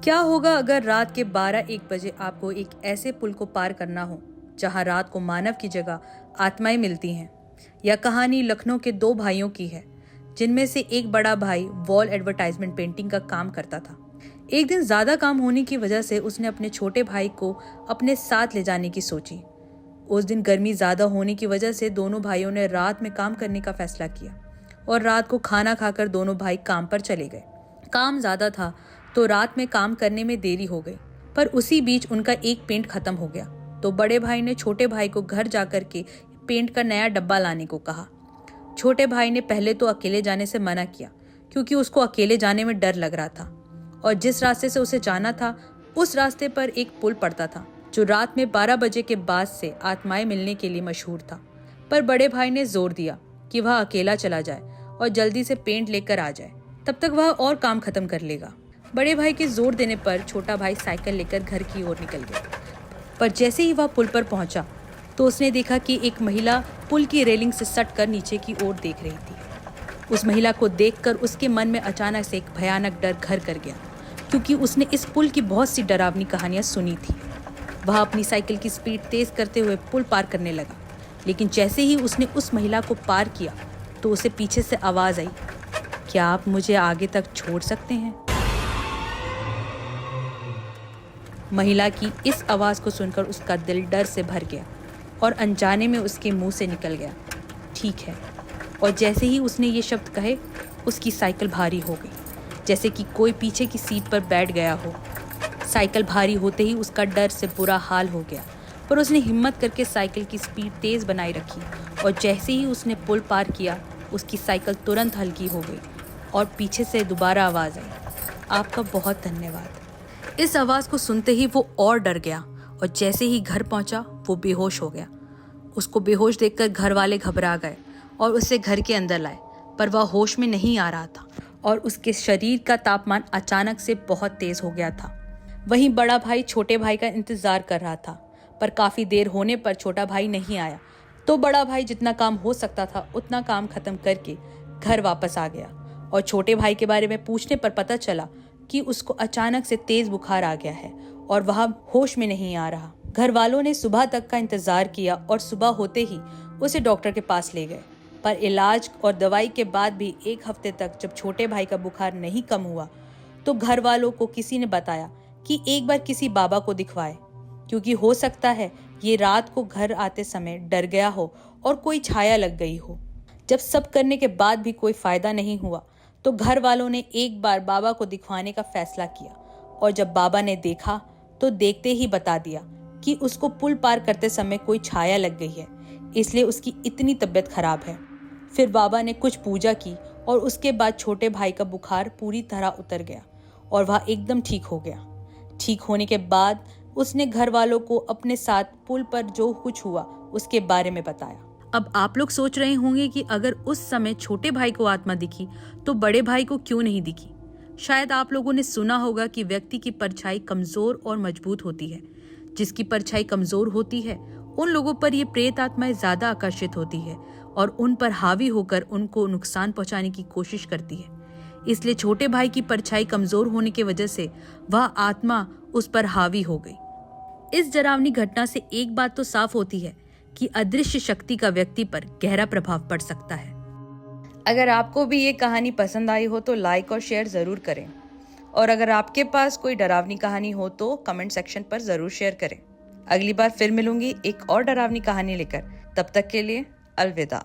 क्या होगा अगर रात के 12-1 बजे आपको एक ऐसे पुल को पार करना हो जहां रात को मानव की जगह आत्माएं मिलती हैं। यह कहानी लखनऊ के 2 भाइयों की है, जिनमें से एक बड़ा भाई वॉल एडवर्टाइजमेंट पेंटिंग का काम करता था। एक दिन ज्यादा काम होने की वजह से उसने अपने छोटे भाई को अपने साथ ले जाने की सोची। उस दिन गर्मी ज्यादा होने की वजह से दोनों भाइयों ने रात में काम करने का फैसला किया और रात को खाना खाकर दोनों भाई काम पर चले गए। काम ज्यादा था तो रात में काम करने में देरी हो गई, पर उसी बीच उनका एक पेंट खत्म हो गया। तो बड़े भाई ने छोटे भाई को घर जाकर के पेंट का नया डब्बा लाने को कहा। छोटे भाई ने पहले तो अकेले जाने से मना किया, क्योंकि उसको अकेले जाने में डर लग रहा था और जिस रास्ते से उसे जाना था उस रास्ते पर एक पुल पड़ता था जो रात में 12 बजे के बाद से आत्माएं मिलने के लिए मशहूर था। पर बड़े भाई ने जोर दिया कि वह अकेला चला जाए और जल्दी से पेंट लेकर आ जाए, तब तक वह और काम खत्म कर लेगा। बड़े भाई के जोर देने पर छोटा भाई साइकिल लेकर घर की ओर निकल गया। पर जैसे ही वह पुल पर पहुंचा तो उसने देखा कि एक महिला पुल की रेलिंग से सटकर नीचे की ओर देख रही थी। उस महिला को देखकर उसके मन में अचानक से एक भयानक डर घर कर गया, क्योंकि उसने इस पुल की बहुत सी डरावनी कहानियां सुनी थी। वह अपनी साइकिल की स्पीड तेज करते हुए पुल पार करने लगा, लेकिन जैसे ही उसने उस महिला को पार किया तो उसे पीछे से आवाज आई, क्या आप मुझे आगे तक छोड़ सकते हैं? महिला की इस आवाज को सुनकर उसका दिल डर से भर गया और अनजाने में उसके मुंह से निकल गया, ठीक है। और जैसे ही उसने ये शब्द कहे उसकी साइकिल भारी हो गई, जैसे कि कोई पीछे की सीट पर बैठ गया हो। साइकिल भारी होते ही उसका डर से बुरा हाल हो गया, पर उसने हिम्मत करके साइकिल की स्पीड तेज बनाई रखी और जैसे ही उसने पुल पार किया उसकी साइकिल तुरंत हल्की हो गई और पीछे से दोबारा आवाज आई, आपका बहुत धन्यवाद। इस आवाज को सुनते ही वो और डर गया और जैसे ही घर पहुंचा वो बेहोश हो गया। उसको बेहोश देखकर घर वाले घबरा गए और उसे घर के अंदर लाए, पर वह होश में नहीं आ रहा था और उसके शरीर का तापमान अचानक से बहुत तेज हो गया था। वहीं बड़ा भाई छोटे भाई का इंतजार कर रहा था, पर काफी देर होने पर छोटा भाई नहीं आया। तो बड़ा भाई जितना काम हो सकता था उतना काम खत्म करके घर वापस आ गया और छोटे भाई के बारे में पूछने पर पता चला कि उसको अचानक से तेज बुखार आ गया है और वह होश में नहीं आ रहा। घर वालों ने सुबह तक का इंतजार किया और सुबह होते ही उसे डॉक्टर के पास ले गए, पर इलाज और दवाई के बाद भी 1 हफ्ते तक जब छोटे भाई का बुखार नहीं कम हुआ तो घर वालों को किसी ने बताया कि एक बार किसी बाबा को दिखवाए, क्योंकि हो सकता है ये रात को घर आते समय डर गया हो और कोई छाया लग गई हो। जब सब करने के बाद भी कोई फायदा नहीं हुआ तो घर वालों ने एक बार बाबा को दिखवाने का फैसला किया और जब बाबा ने देखा तो देखते ही बता दिया कि उसको पुल पार करते समय कोई छाया लग गई है, इसलिए उसकी इतनी तबीयत खराब है। फिर बाबा ने कुछ पूजा की और उसके बाद छोटे भाई का बुखार पूरी तरह उतर गया और वह एकदम ठीक हो गया। ठीक होने के बाद उसने घर वालों को अपने साथ पुल पर जो कुछ हुआ उसके बारे में बताया। अब आप लोग सोच रहे होंगे कि अगर उस समय छोटे भाई को आत्मा दिखी तो बड़े भाई को क्यों नहीं दिखी। शायद आप लोगों ने सुना होगा कि व्यक्ति की परछाई कमजोर और मजबूत होती है। जिसकी परछाई कमजोर होती है उन लोगों पर ये प्रेत आत्माएं ज्यादा आकर्षित होती है और उन पर हावी होकर उनको नुकसान पहुंचाने की कोशिश करती है। इसलिए छोटे भाई की परछाई कमजोर होने की वजह से वह आत्मा उस पर हावी हो गई। इस डरावनी घटना से एक बात तो साफ होती है कि अदृश्य शक्ति का व्यक्ति पर गहरा प्रभाव पड़ सकता है। अगर आपको भी ये कहानी पसंद आई हो तो लाइक और शेयर जरूर करें, और अगर आपके पास कोई डरावनी कहानी हो तो कमेंट सेक्शन पर जरूर शेयर करें। अगली बार फिर मिलूंगी एक और डरावनी कहानी लेकर। तब तक के लिए अलविदा।